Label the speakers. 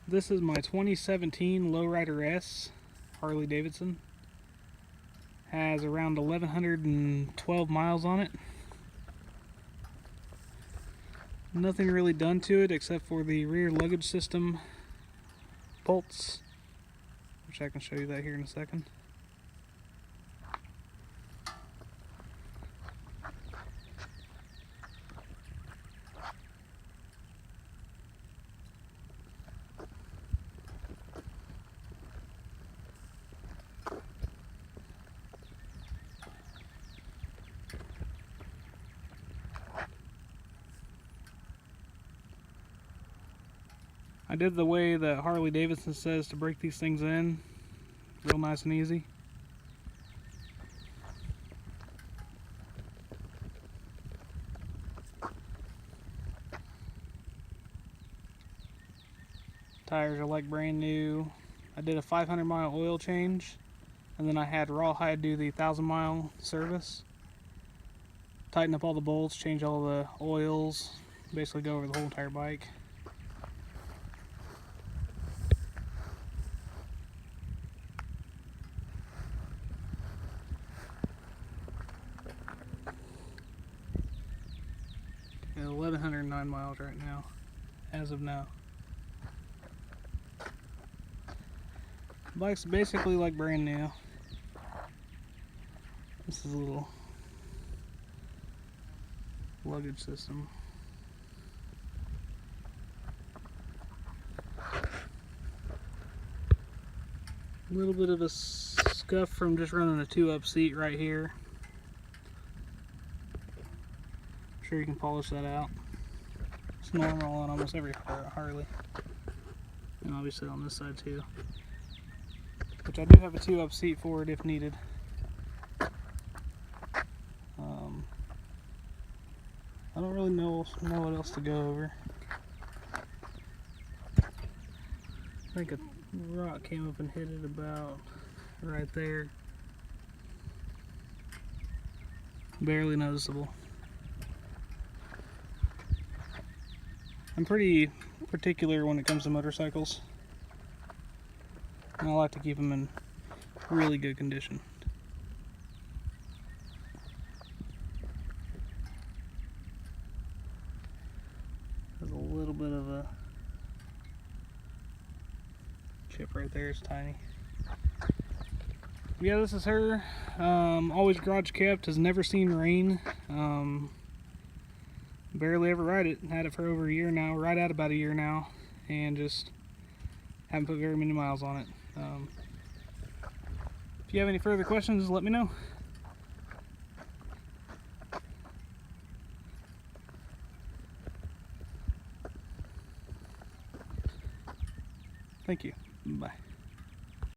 Speaker 1: This is my 2017 Lowrider S Harley Davidson. Has around 1,112 miles on it. Nothing really done to it except for the rear luggage system bolts, which I can show you that here in a second. I did the way that Harley Davidson says to break these things in, real nice and easy. Tires are like brand new. I did a 500-mile oil change, and then I had Rawhide do the 1,000-mile service. Tighten up all the bolts, change all the oils, basically go over the whole entire bike. And 1,109 miles right now, as of now. The bike's basically like brand new. This is a little luggage system. A little bit of a scuff from just running a 2-up seat right here. I'm sure you can polish that out. It's normal on almost every Harley. And obviously on this side too. Which I do have a 2-up seat for it if needed. I don't really know what else to go over. I think a rock came up and hit it about right there. Barely noticeable. I'm pretty particular when it comes to motorcycles. And I like to keep them in really good condition. There's a little bit of a chip right there, it's tiny. Yeah, this is her. Always garage kept, has never seen rain. Barely ever ride it. Had it for over a year now, right at about a year now, and just haven't put very many miles on it. If you have any further questions, let me know. Thank you. Bye.